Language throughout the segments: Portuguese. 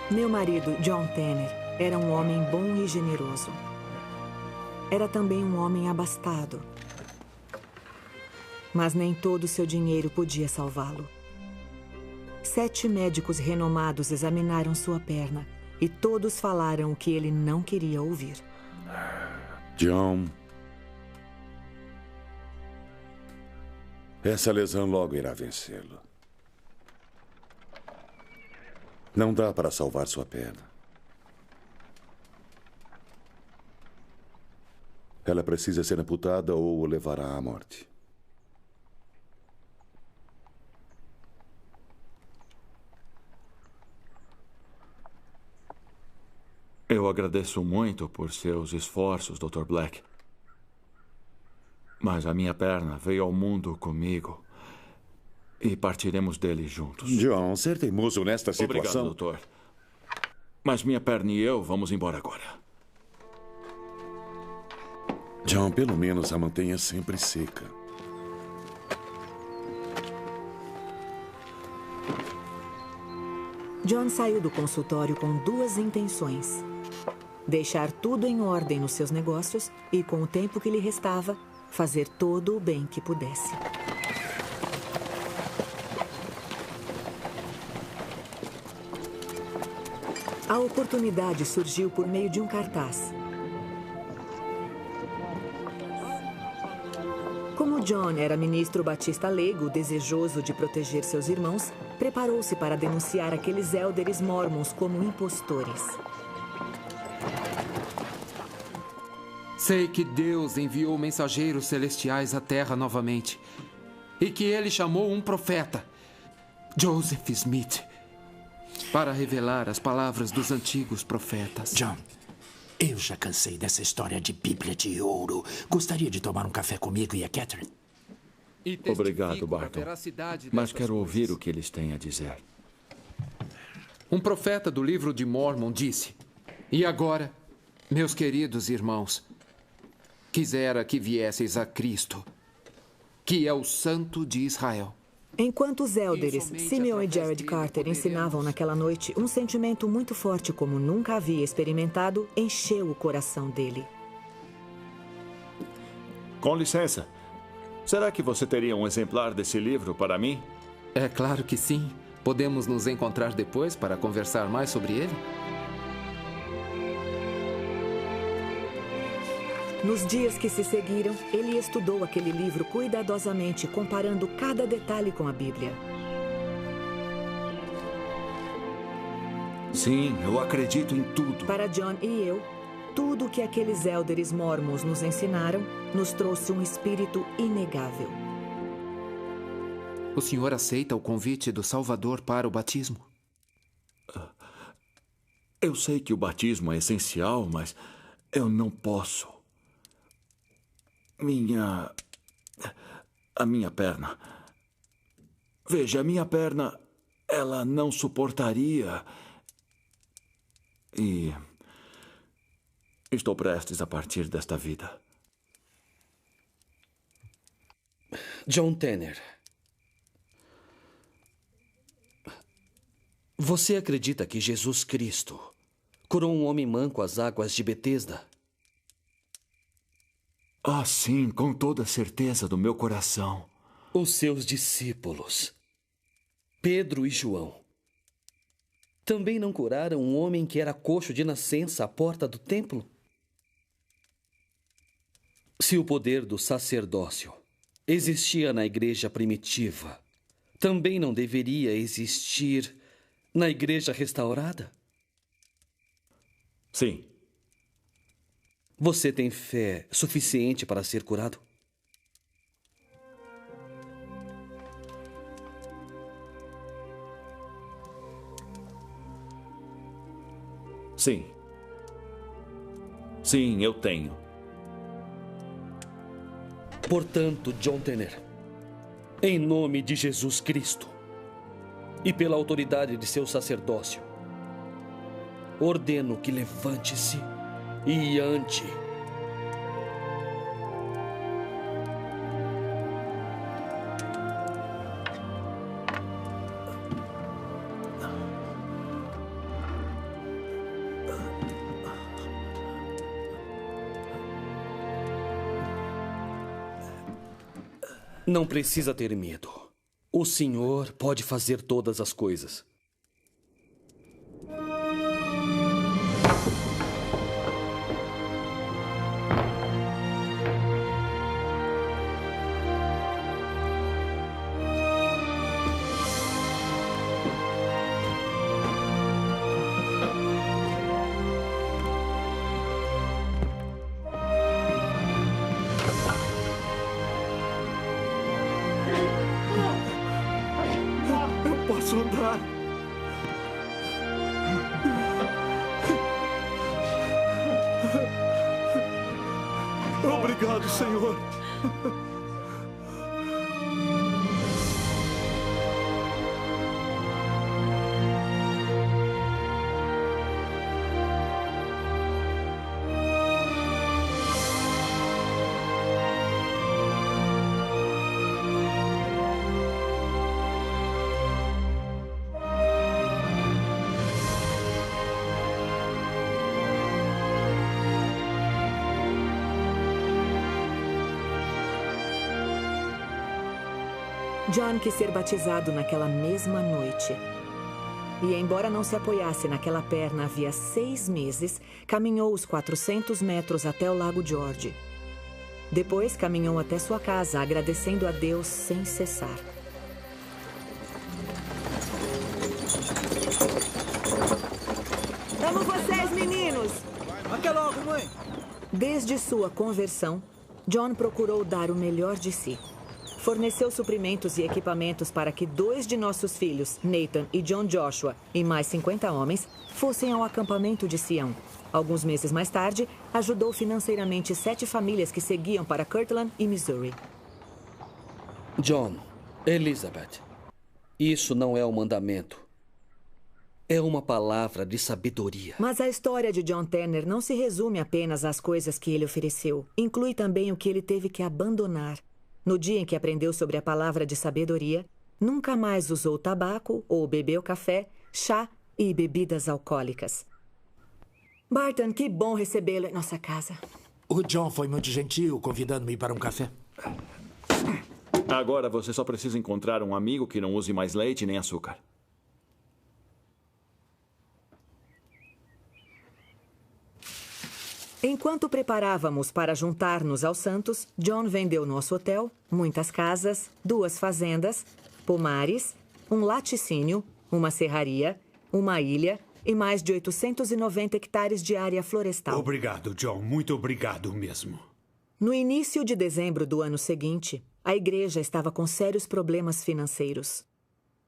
Meu marido, John Tanner, era um homem bom e generoso. Era também um homem abastado. Mas nem todo o seu dinheiro podia salvá-lo. 7 médicos renomados examinaram sua perna e todos falaram o que ele não queria ouvir. John, essa lesão logo irá vencê-lo. Não dá para salvar sua perna. Ela precisa ser amputada ou o levará à morte. Eu agradeço muito por seus esforços, Dr. Black. Mas a minha perna veio ao mundo comigo. E partiremos dele juntos. John, ser teimoso nesta situação... Obrigado, doutor. Mas minha perna e eu vamos embora agora. John, pelo menos a mantenha sempre seca. John saiu do consultório com 2 intenções: deixar tudo em ordem nos seus negócios e, com o tempo que lhe restava, fazer todo o bem que pudesse. A oportunidade surgiu por meio de um cartaz. Como John era ministro batista leigo, desejoso de proteger seus irmãos, preparou-se para denunciar aqueles élderes mórmons como impostores. Sei que Deus enviou mensageiros celestiais à Terra novamente e que ele chamou um profeta, Joseph Smith, para revelar as palavras dos antigos profetas. John, eu já cansei dessa história de Bíblia de ouro. Gostaria de tomar um café comigo e a Catherine? Obrigado, Barton. Mas quero ouvir o que eles têm a dizer. Um profeta do livro de Mormon disse: "E agora, meus queridos irmãos, quisera que viesseis a Cristo, que é o Santo de Israel." Enquanto os élderes, Simeon e Jared Carter, ensinavam naquela noite, um sentimento muito forte como nunca havia experimentado encheu o coração dele. Com licença. Será que você teria um exemplar desse livro para mim? É claro que sim. Podemos nos encontrar depois para conversar mais sobre ele? Nos dias que se seguiram, ele estudou aquele livro cuidadosamente, comparando cada detalhe com a Bíblia. Sim, eu acredito em tudo. Para John e eu, tudo que aqueles élderes mórmons nos ensinaram nos trouxe um espírito inegável. O senhor aceita o convite do Salvador para o batismo? Eu sei que o batismo é essencial, mas eu não posso. A minha perna. Veja, a minha perna, ela não suportaria. E estou prestes a partir desta vida. John Tanner, você acredita que Jesus Cristo curou um homem manco às águas de Betesda? Ah, sim, com toda certeza do meu coração. Os seus discípulos, Pedro e João, também não curaram um homem que era coxo de nascença à porta do templo? Se o poder do sacerdócio existia na igreja primitiva, também não deveria existir na igreja restaurada? Sim. Você tem fé suficiente para ser curado? Sim. Sim, eu tenho. Portanto, John Tanner, em nome de Jesus Cristo e pela autoridade de seu sacerdócio, ordeno que levante-se e ande. Não precisa ter medo. O Senhor pode fazer todas as coisas. Posso andar. Obrigado, Senhor. John quis ser batizado naquela mesma noite. E, embora não se apoiasse naquela perna havia 6 meses, caminhou os 400 metros até o Lago George. Depois, caminhou até sua casa, agradecendo a Deus sem cessar. Amo vocês, meninos! Até logo, mãe! Desde sua conversão, John procurou dar o melhor de si. Forneceu suprimentos e equipamentos para que 2 de nossos filhos, Nathan e John Joshua, e mais 50 homens, fossem ao acampamento de Sião. Alguns meses mais tarde, ajudou financeiramente 7 famílias que seguiam para Kirtland e Missouri. John, Elizabeth, isso não é um mandamento. É uma palavra de sabedoria. Mas a história de John Tanner não se resume apenas às coisas que ele ofereceu. Inclui também o que ele teve que abandonar. No dia em que aprendeu sobre a palavra de sabedoria, nunca mais usou tabaco ou bebeu café, chá e bebidas alcoólicas. Barton, que bom recebê-lo em nossa casa. O John foi muito gentil convidando-me para um café. Agora você só precisa encontrar um amigo que não use mais leite nem açúcar. Enquanto preparávamos para juntar-nos aos santos, John vendeu nosso hotel, muitas casas, 2 fazendas, pomares, um laticínio, uma serraria, uma ilha e mais de 890 hectares de área florestal. Obrigado, John. Muito obrigado mesmo. No início de dezembro do ano seguinte, a igreja estava com sérios problemas financeiros.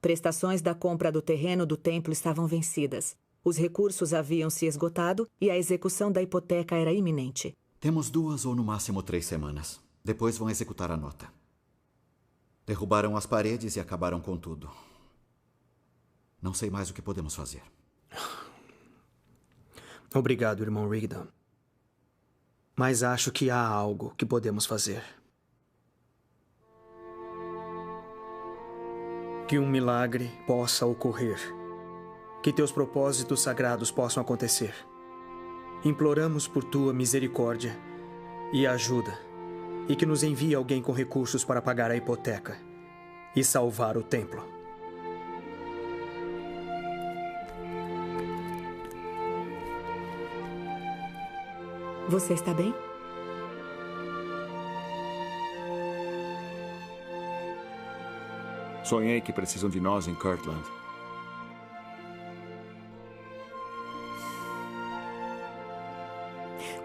Prestações da compra do terreno do templo estavam vencidas. Os recursos haviam se esgotado e a execução da hipoteca era iminente. Temos 2 ou no máximo 3 semanas. Depois vão executar a nota. Derrubaram as paredes e acabaram com tudo. Não sei mais o que podemos fazer. Obrigado, irmão Rigdon. Mas acho que há algo que podemos fazer. Que um milagre possa ocorrer. Que teus propósitos sagrados possam acontecer. Imploramos por tua misericórdia e ajuda, e que nos envie alguém com recursos para pagar a hipoteca e salvar o templo. Você está bem? Sonhei que precisam de nós em Kirtland.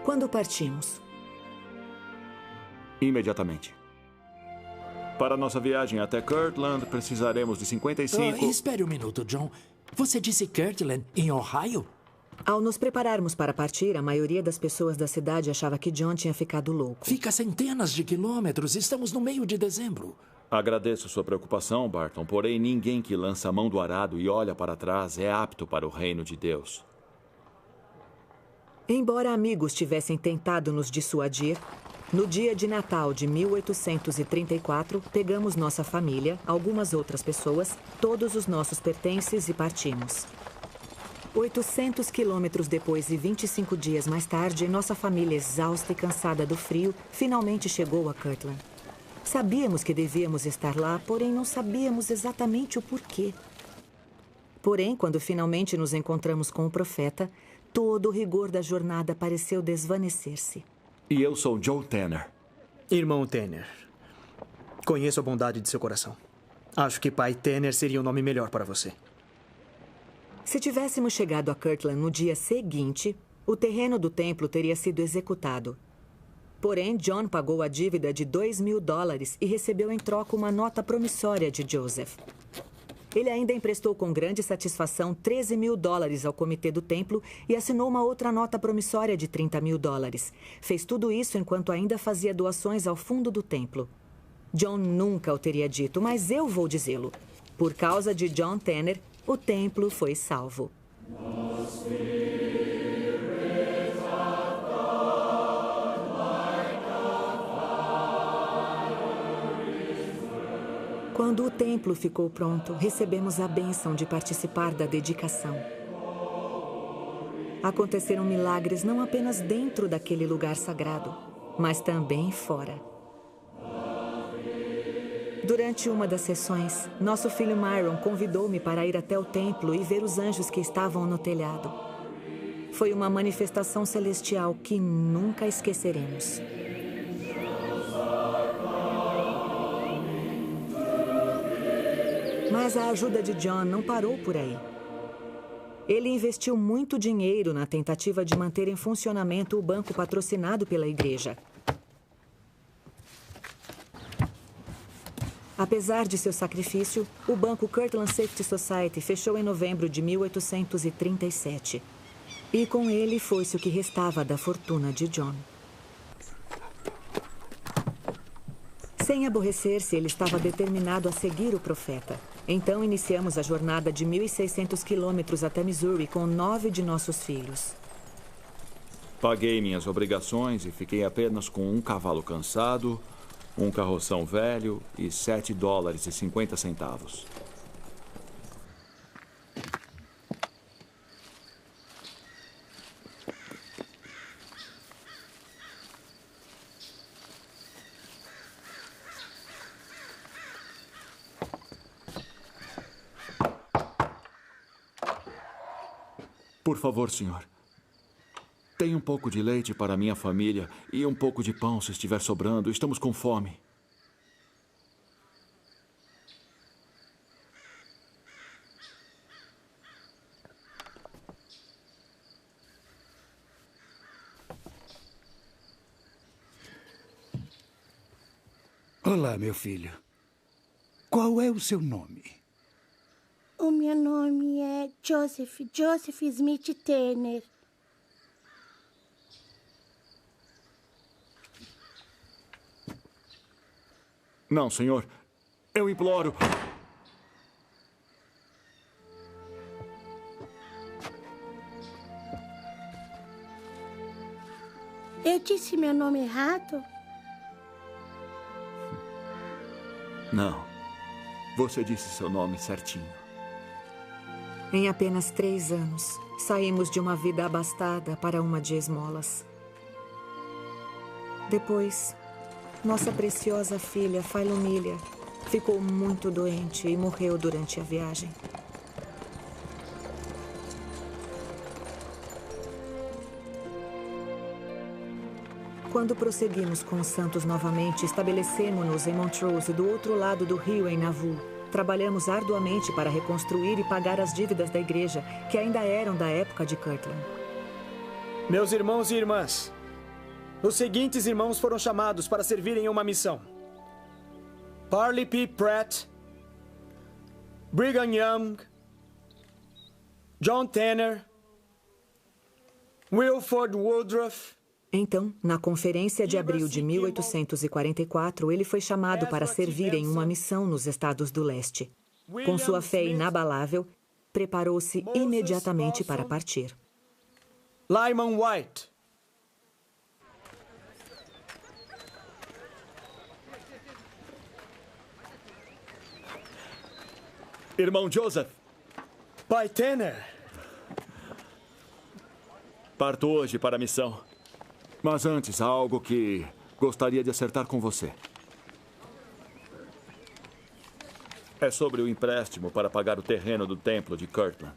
Quando partimos? Imediatamente. Para nossa viagem até Kirtland, precisaremos de 55... Espere um minuto, John. Você disse Kirtland, em Ohio? Ao nos prepararmos para partir, a maioria das pessoas da cidade achava que John tinha ficado louco. Fica a centenas de quilômetros. Estamos no meio de dezembro. Agradeço sua preocupação, Barton, porém ninguém que lança a mão do arado e olha para trás é apto para o reino de Deus. Embora amigos tivessem tentado nos dissuadir, no dia de Natal de 1834, pegamos nossa família, algumas outras pessoas, todos os nossos pertences e partimos. 800 quilômetros depois e 25 dias mais tarde, nossa família, exausta e cansada do frio, finalmente chegou a Kirtland. Sabíamos que devíamos estar lá, porém não sabíamos exatamente o porquê. Porém, quando finalmente nos encontramos com o profeta, todo o rigor da jornada pareceu desvanecer-se. E eu sou John Tanner. Irmão Tanner, conheço a bondade de seu coração. Acho que Pai Tanner seria um nome melhor para você. Se tivéssemos chegado a Kirtland no dia seguinte, o terreno do templo teria sido executado. Porém, John pagou a dívida de $2.000 e recebeu em troca uma nota promissória de Joseph. Ele ainda emprestou com grande satisfação $13.000 ao comitê do templo e assinou uma outra nota promissória de $30.000. Fez tudo isso enquanto ainda fazia doações ao fundo do templo. John nunca o teria dito, mas eu vou dizê-lo. Por causa de John Tanner, o templo foi salvo. Quando o templo ficou pronto, recebemos a bênção de participar da dedicação. Aconteceram milagres não apenas dentro daquele lugar sagrado, mas também fora. Durante uma das sessões, nosso filho Myron convidou-me para ir até o templo e ver os anjos que estavam no telhado. Foi uma manifestação celestial que nunca esqueceremos. Mas a ajuda de John não parou por aí. Ele investiu muito dinheiro na tentativa de manter em funcionamento o banco patrocinado pela igreja. Apesar de seu sacrifício, o banco Kirtland Safety Society fechou em novembro de 1837. E com ele foi-se o que restava da fortuna de John. Sem aborrecer-se, ele estava determinado a seguir o profeta. Então iniciamos a jornada de 1.600 quilômetros até Missouri com 9 de nossos filhos. Paguei minhas obrigações e fiquei apenas com um cavalo cansado, um carroção velho e $7,50. Por favor, senhor. Tem um pouco de leite para minha família e um pouco de pão se estiver sobrando. Estamos com fome. Olá, meu filho. Qual é o seu nome? O meu nome é Joseph Smith Tanner. Não, senhor. Eu imploro. Eu disse meu nome errado? Não. Você disse seu nome certinho. Em apenas 3 anos, saímos de uma vida abastada para uma de esmolas. Depois, nossa preciosa filha, Philomília, ficou muito doente e morreu durante a viagem. Quando prosseguimos com os santos novamente, estabelecemos-nos em Montrose, do outro lado do rio, em Nauvoo. Trabalhamos arduamente para reconstruir e pagar as dívidas da igreja, que ainda eram da época de Kirtland. Meus irmãos e irmãs, os seguintes irmãos foram chamados para servirem em uma missão: Parley P. Pratt, Brigham Young, John Tanner, Wilford Woodruff. Então, na conferência de abril de 1844, ele foi chamado para servir em uma missão nos estados do leste. Com sua fé inabalável, preparou-se imediatamente para partir. Lyman White. Irmão Joseph. Pai Tanner. Parto hoje para a missão. Mas antes, há algo que gostaria de acertar com você. É sobre o empréstimo para pagar o terreno do templo de Kirtland.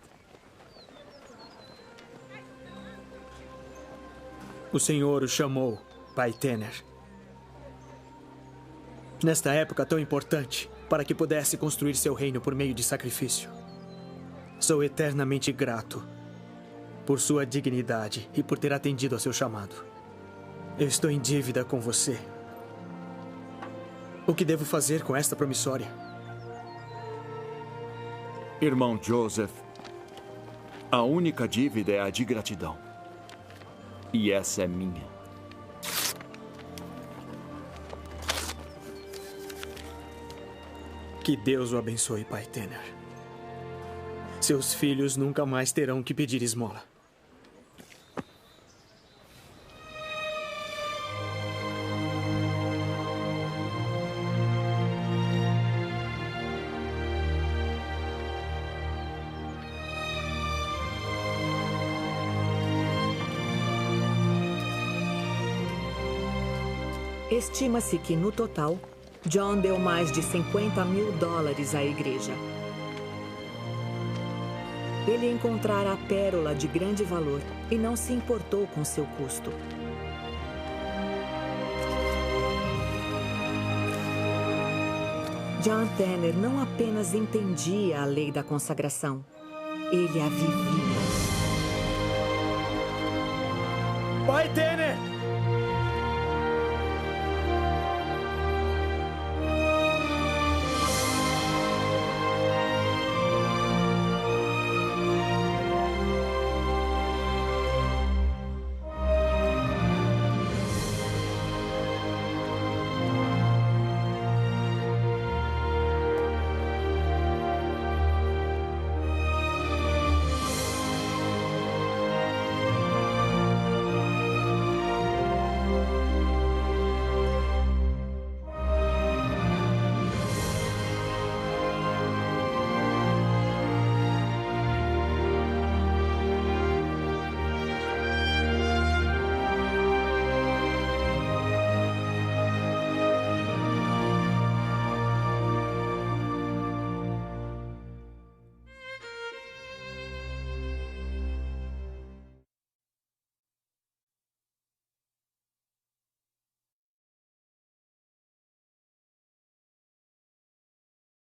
O Senhor o chamou, Pai Tanner. Nesta época tão importante, para que pudesse construir seu reino por meio de sacrifício. Sou eternamente grato por sua dignidade e por ter atendido ao seu chamado. Eu estou em dívida com você. O que devo fazer com esta promissória? Irmão Joseph, a única dívida é a de gratidão. E essa é minha. Que Deus o abençoe, Pai Tanner. Seus filhos nunca mais terão que pedir esmola. Estima-se que, no total, John deu mais de $50 mil à igreja. Ele encontrara a pérola de grande valor e não se importou com seu custo. John Tanner não apenas entendia a lei da consagração, ele a vivia. Pai Tanner!